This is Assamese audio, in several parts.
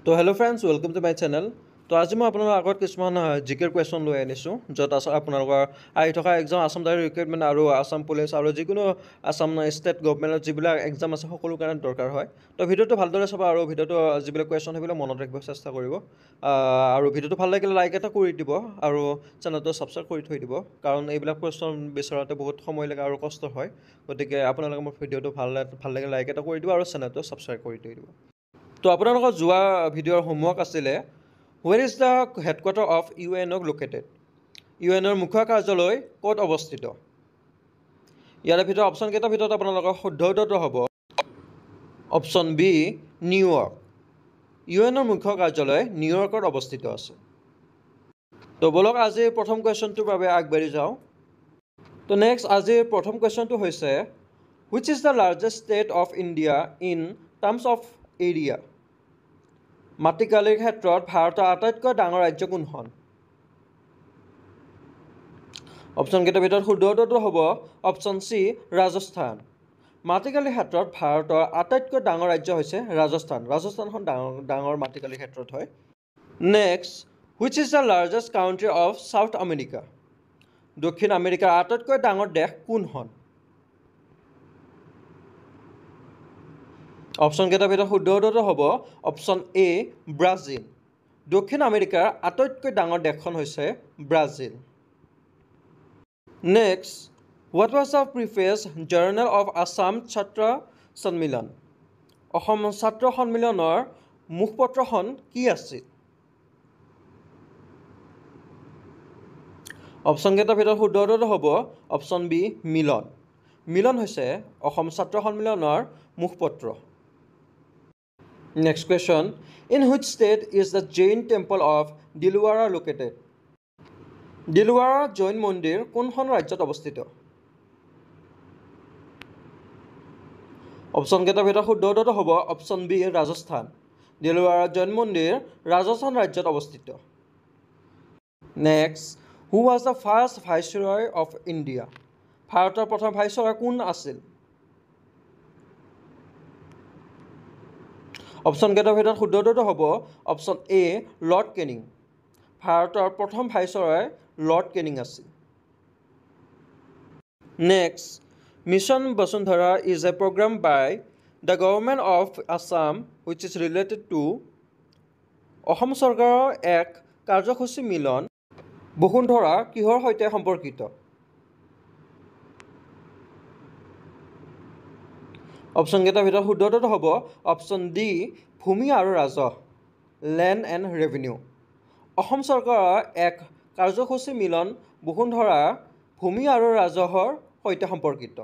তো hello' friends welcome to my channel. তো আজি মই আপোনালোকৰ আগত কিছুমান জিকেৰ কুৱেশ্যন লৈ আনিছোঁ, য'ত আপোনালোকৰ আহি থকা এক্সাম আছাম ডাইৰেক্ট ৰিক্ৰুইটমেণ্ট আৰু আছাম পুলিচ আৰু যিকোনো আছাম ষ্টেট গভৰ্ণমেণ্টৰ যিবিলাক এক্সাম আছে সকলো কাৰণে দৰকাৰ হয়। তো ভিডিঅ'টো ভালদৰে চাব আৰু ভিডিঅ'টো যিবিলাক কুৱেশ্যন সেইবিলাক মনত ৰাখিব চেষ্টা কৰিব। আৰু ভিডিঅ'টো ভাল লাগিলে লাইক এটা কৰি দিব আৰু চেনেলটো ছাবস্ক্ৰাইব কৰি থৈ দিব, কাৰণ এইবিলাক কুৱেশ্যন বিচৰাতে বহুত সময় লাগে আৰু কষ্ট হয়। গতিকে আপোনালোকে মোৰ ভিডিঅ'টো ভাল লাগিলে লাইক এটা কৰি দিব আৰু চেনেলটো ছাবস্ক্ৰাইব কৰি থৈ দিব। তো আপোনালোকৰ যোৱা ভিডিঅ'ৰ হোমৱৰ্ক আছিলে where is the headquarters of UN located. UNৰ মুখ্য কাৰ্যালয় ক'ত অৱস্থিত? ইয়াৰে ভিতৰত অপশ্যনকেইটাৰ ভিতৰত আপোনালোকৰ শুদ্ধ উত্তৰটো হ'ব অপশ্যন বি নিউয়ৰ্ক। UNৰ মুখ্য কাৰ্যালয় নিউয়ৰ্কত অৱস্থিত আছে। তো বলক আজিৰ প্ৰথম কুৱেশ্যনটোৰ বাবে আগবাঢ়ি যাওঁ। তো নেক্সট আজিৰ প্ৰথম কুৱেশ্যনটো হৈছে which is the largest state of India in terms of area. মাটিকালিৰ ক্ষেত্ৰত ভাৰতৰ আটাইতকৈ ডাঙৰ ৰাজ্য কোনখন? অপশ্যনকেইটাৰ ভিতৰত শুদ্ধ উত্তৰটো হ'ব অপশ্যন চি ৰাজস্থান। মাটিকালিৰ ক্ষেত্ৰত ভাৰতৰ আটাইতকৈ ডাঙৰ ৰাজ্য হৈছে ৰাজস্থান। ৰাজস্থানখন ডাঙৰ মাটিকালিৰ ক্ষেত্ৰত হয়। Next which is the largest country of South America. দক্ষিণ আমেৰিকাৰ আটাইতকৈ ডাঙৰ দেশ কোনখন? অপশ্যনকেইটাৰ ভিতৰত শুদ্ধ উত্তৰটো হ'ব অপশ্যন এ ব্ৰাজিল। দক্ষিণ আমেৰিকাৰ আটাইতকৈ ডাঙৰ দেশখন হৈছে Brazil. Next what was the preface journal of Assam Chhatra Sanmilan. Assam Chhatra সন্মিলনৰ মুখপত্ৰখন কি আছিল? অপশ্যনকেইটাৰ ভিতৰত শুদ্ধ উত্তৰটো হ'ব অপশ্যন বি মিলন। মিলন হৈছে অসম ছাত্ৰ সন্মিলনৰ মুখপত্ৰ। Next question in which state is the Jain temple of Dilwara located. Dilwara Jain মন্দিৰ কোনখন ৰাজ্যত অৱস্থিত? অপশ্যনকেইটাৰ ভিতৰত শুদ্ধ উত্তৰটো হ'ব অপশ্যন বি ৰাজস্থান। দিলৱাৰা জৈন মন্দিৰ ৰাজস্থান ৰাজ্যত অৱস্থিত। Next who was the first viceroy of India. ভাৰতৰ প্ৰথম ভাইচৰয় কোন আছিল? অপশ্যনকেইটাৰ ভিতৰত শুদ্ধ উত্তৰটো হ'ব অপশ্যন এ লৰ্ড কেনিং। ভাৰতৰ প্ৰথম ভাইচৰয় লৰ্ড কেনিং আছিল। Next mission Basundhara is a program by the government of Assam which is related to. Assam চৰকাৰৰ এক কাৰ্যসূচী মিলন বসুন্ধৰা কিহৰ সৈতে সম্পৰ্কিত? অপশ্যনকেইটাৰ ভিতৰত শুদ্ধ উত্তৰটো হ'ব অপশ্যন ডি ভূমি আৰু ৰাজহ, লেণ্ড এণ্ড ৰেভিনিউ। অসম চৰকাৰৰ এক কাৰ্যসূচী মিলন বসুন্ধৰা ভূমি আৰু ৰাজহৰ সৈতে সম্পৰ্কিত।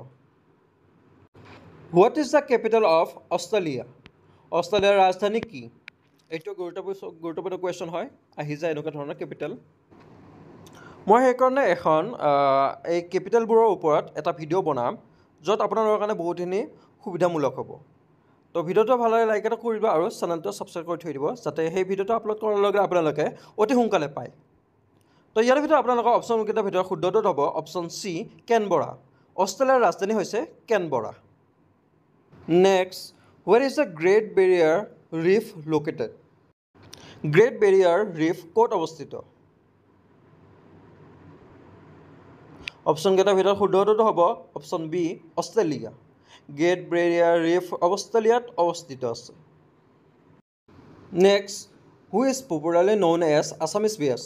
What is the capital of Australia. অষ্ট্ৰেলিয়াৰ ৰাজধানী কি? এইটো গুৰুত্বপূৰ্ণ কুৱেশ্যন হয়, আহি যায় এনেকুৱা ধৰণৰ কেপিটেল। মই সেইকাৰণে এই কেপিটেলবোৰৰ ওপৰত এটা ভিডিঅ' বনাম, য'ত আপোনালোকৰ কাৰণে বহুতখিনি সুবিধামূলক হ'ব। তো ভিডিঅ'টো ভাল লাগে লাইক এটা কৰিব আৰু চেনেলটো ছাবস্ক্ৰাইব কৰি থৈ দিব, যাতে সেই ভিডিঅ'টো আপলোড কৰাৰ লগে আপোনালোকে অতি সোনকালে পায়। তো ইয়াৰ ভিতৰত আপোনালোকৰ অপশ্যনকেইটাৰ ভিতৰত শুদ্ধ উত্তৰটো হ'ব অপশ্যন চি কেনবৰা। অষ্ট্ৰেলিয়াৰ ৰাজধানী হৈছে Canberra. Next where is the great barrier reef located. Great barrier reef ক'ত অৱস্থিত? অপশ্যনকেইটাৰ ভিতৰত শুদ্ধ উত্তৰটো হ'ব option B Australia. Great barrier reef অষ্ট্ৰেলিয়াত অৱস্থিত আছে। Next who is popularly known as Assamese Vyas.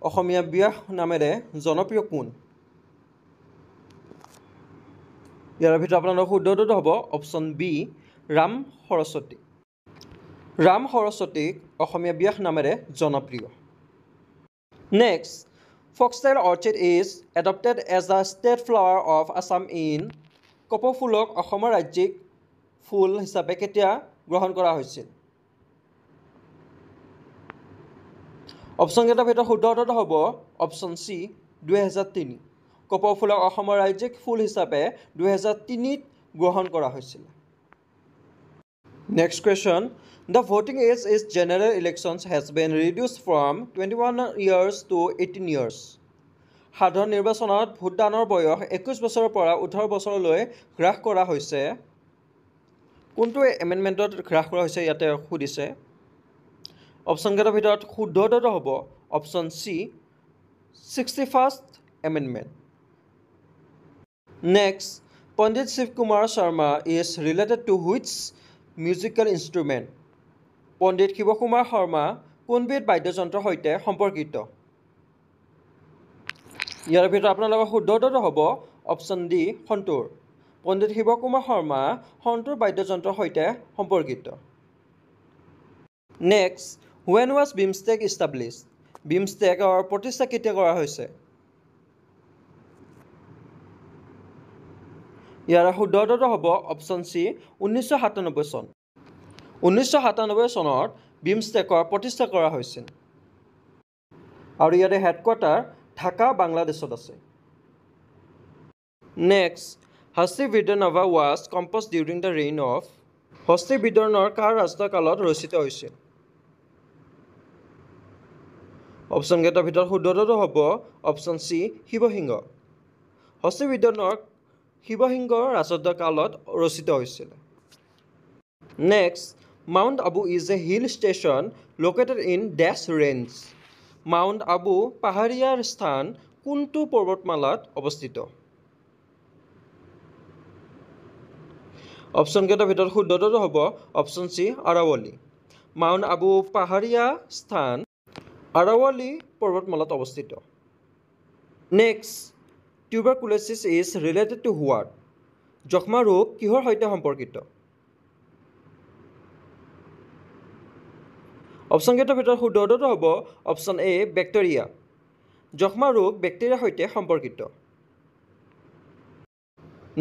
Asomiya Vyas নামেৰে জনপ্ৰিয় কোন? ইয়াৰ ভিতৰত আপোনালোকৰ শুদ্ধ উত্তৰটো হ'ব অপশ্যন বি ৰাম সৰস্বতী। ৰাম সৰস্বতীক অসমীয়া ব্যাস নামেৰে জনপ্ৰিয়। Next foxtail orchid is adopted as the state flower of Assam in. কপৌফুলক অসমৰ ৰাজ্যিক ফুল হিচাপে কেতিয়া গ্ৰহণ কৰা হৈছিল? অপশ্যনকেইটাৰ ভিতৰত শুদ্ধ উত্তৰটো হ'ব অপশ্যন চি 2003। কপৌফুলক অসমৰ ৰাজ্যিক ফুল হিচাপে 2003ত গ্ৰহণ কৰা হৈছিল। Next question the voting age is general elections has been reduced from 21 years to 18 years। সাধাৰণ নিৰ্বাচনত ভোটদানৰ বয়স 21 বছৰৰ পৰা 18 বছৰলৈ হ্ৰাস কৰা হৈছে। কোনটো এমেণ্ডমেণ্টত হ্ৰাস কৰা হৈছে ইয়াতে সুধিছে। অপশ্যনকেইটাৰ ভিতৰত শুদ্ধটো হ'ব option C 61st Amendment. Next, Pandit Shiv Kumar Sharma is related to which musical instrument? Pandit Shiv Kumar Sharma কোনবিধ বাদ্যযন্ত্ৰৰ সৈতে সম্পৰ্কিত? ইয়াৰ ভিতৰত আপোনালোকৰ শুদ্ধটো হ'ব অপশ্যন ডি সন্তুৰ। পণ্ডিত শিৱ কুমাৰ শৰ্মা সন্তুৰ বাদ্যযন্ত্ৰৰ সৈতে সম্পৰ্কিত। Next, when was BIMSTEC established? BIMSTECৰ প্ৰতিষ্ঠা কেতিয়া কৰা হৈছে? ইয়াৰ শুদ্ধটো হ'ব অপশ্যন চি 1997 চন। 1997 চনত BIMSTECৰ প্ৰতিষ্ঠা কৰা হৈছিল আৰু ইয়াৰে হেডকোৱাৰ্টাৰ ঢাকা বাংলাদেশত আছে। Next, Hasti বিদ্যানভা was composed during the reign of হস্তি বিদ্যানভৰ কাৰ ৰাজত্বকালত ৰচিত হৈছিল? অপশ্যনকেইটাৰ ভিতৰত শুদ্ধটো হ'ব অপশ্যন চি শিৱসিংহ। হস্তি বিদ্যানভৰ শিৱসিংহৰ ৰাজত্বকালত ৰচিত হৈছিল। Next, mount Abu is a hill station located in dash range. Mount Abu পাহাৰীয়া স্থান কোনটো পৰ্বতমালাত অৱস্থিত? অপশ্যনকেইটাৰ ভিতৰত শুদ্ধটো হ'ব option C Aravalli. Mount Abu পাহাৰীয়া স্থান আৰাৱলী পৰ্বতমালাত অৱস্থিত। Next, tuberculosis is related to what? যক্ষ্মা ৰোগ কিহৰ সৈতে সম্পৰ্কিত? অপশ্যনকেইটাৰ ভিতৰত শুদ্ধটো হ'ব অপশ্যন এ বেক্টেৰিয়া। যক্ষ্মা ৰোগ বেক্টেৰিয়াৰ সৈতে সম্পৰ্কিত।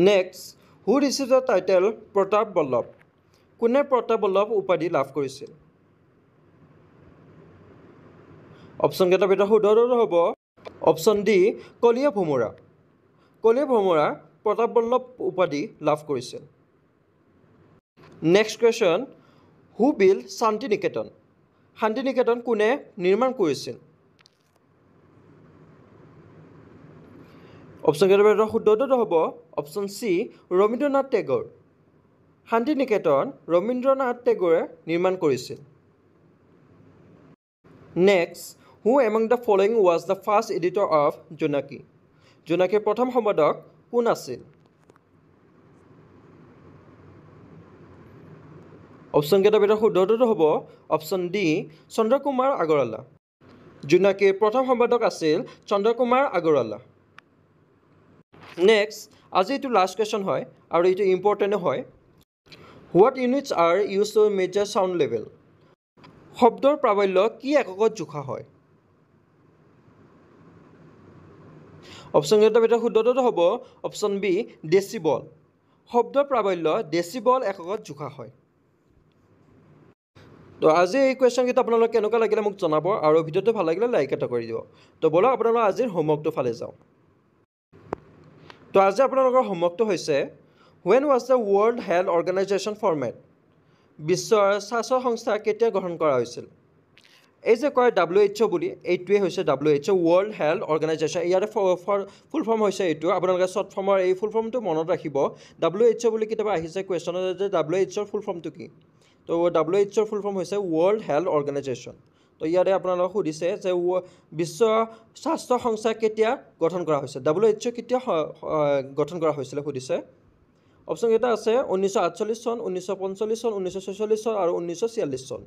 Next, who receive the title Pratap Ballav? কোনে প্ৰতাপ বল্লভ উপাধি লাভ কৰিছিল? অপশ্যনকেইটাৰ ভিতৰত শুদ্ধটো হ'ব অপশ্যন ডি কলীয়া ভোমোৰা। কলীয়া ভোমোৰা প্ৰতাপ বল্লভ উপাধি লাভ কৰিছিল। নেক্সট কুৱেশ্যন, হু বিল্ড শান্তি নিকেতন? শান্তি নিকেতন কোনে নিৰ্মাণ কৰিছিল? অপশ্যনকেইটাৰ ভিতৰত শুদ্ধটো হ'ব অপশ্যন চি ৰবীন্দ্ৰনাথ টেগৰ। শান্তি নিকেতন ৰবীন্দ্ৰনাথ টেগৰে নিৰ্মাণ কৰিছিল। Next, who among the following was the first editor of Jonaki? জোনাকীৰ প্ৰথম সম্পাদক কোন আছিল? অপশ্যনকেইটাৰ ভিতৰত শুদ্ধটো হ'ব অপশ্যন ডি চন্দ্ৰকুমাৰ আগৰৱালা। জোনাকীৰ প্ৰথম সম্পাদক আছিল চন্দ্ৰকুমাৰ আগৰৱালা। নেক্সট, আজি এইটো লাষ্ট কুৱেশ্যন হয় আৰু এইটো ইম্পৰ্টেণ্টো হয়। What units are use to measure sound level? শব্দৰ প্ৰাবল্য কি এককত জোখা হয়? অপশ্যনকেইটাৰ ভিতৰত শুদ্ধটো হ'ব অপশ্যন বি ডেচিবল। শব্দৰ প্ৰাবল্য ডেচিবল এককত জোখা হয়। তো আজি এই কুৱেশ্যনকেইটা আপোনালোকে কেনেকুৱা লাগিলে মোক জনাব আৰু ভিডিঅ'টো ভাল লাগিলে লাইক এটা কৰি দিব। তো বলক আপোনালোকৰ আজিৰ হোমৱৰ্কটো ফালে যাওঁ। তো আজি আপোনালোকৰ হোমৱৰ্কটো হৈছে when was the World Health Organization formed? বিশ্বৰ স্বাস্থ্য সংস্থা কেতিয়া গঠন কৰা হৈছিল? এই যে কয় WHO বুলি, এইটোৱে হৈছে WHO ৱৰ্ল্ড হেল্থ অৰ্গেনাইজেশ্যন। ইয়াৰে ফুল ফৰ্ম হৈছে এইটো। আপোনালোকে শ্বৰ্ট ফৰ্মৰ এই ফুল ফৰ্মটো মনত ৰাখিব। WHO বুলি কেতিয়াবা আহিছে কুৱেশ্যনত যে WHOৰ ফুল ফৰ্মটো কি? তো WHOৰ ফুল ফৰ্ম হৈছে ৱৰ্ল্ড হেল্থ অৰ্গেনাইজেশ্যন। তো ইয়াৰে আপোনালোকক সুধিছে যে বিশ্ব স্বাস্থ্য সংস্থা কেতিয়া গঠন কৰা হৈছিল? WHO কেতিয়া গঠন কৰা হৈছিলে সুধিছে। অপশ্যনকেইটা আছে 1948 চন, 1945 চন, 1946 চন আৰু 1946 চন।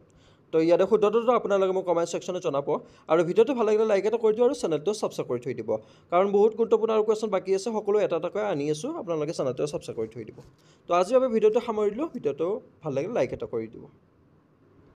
তো ইয়াতে শুদ্ধটো আপোনালোকে মোক কমেণ্ট ছেকশ্যনত জনাব আৰু ভিডিঅ'টো ভাল লাগিলে লাইক এটা কৰি দিব আৰু চেনেলটো ছাবস্ক্ৰাইব কৰি থৈ দিব। কাৰণ বহুত গুৰুত্বপূৰ্ণ আৰু কুৱেশ্যন বাকী আছে, সকলো এটা এটাকৈ আনি আছোঁ। আপোনালোকে চেনেলটো ছাবস্ক্ৰাইব কৰি থৈ দিব। তো আজিৰ বাবে ভিডিঅ'টো সামৰিলোঁ। ভিডিঅ'টো ভাল লাগিলে লাইক এটা কৰি দিব।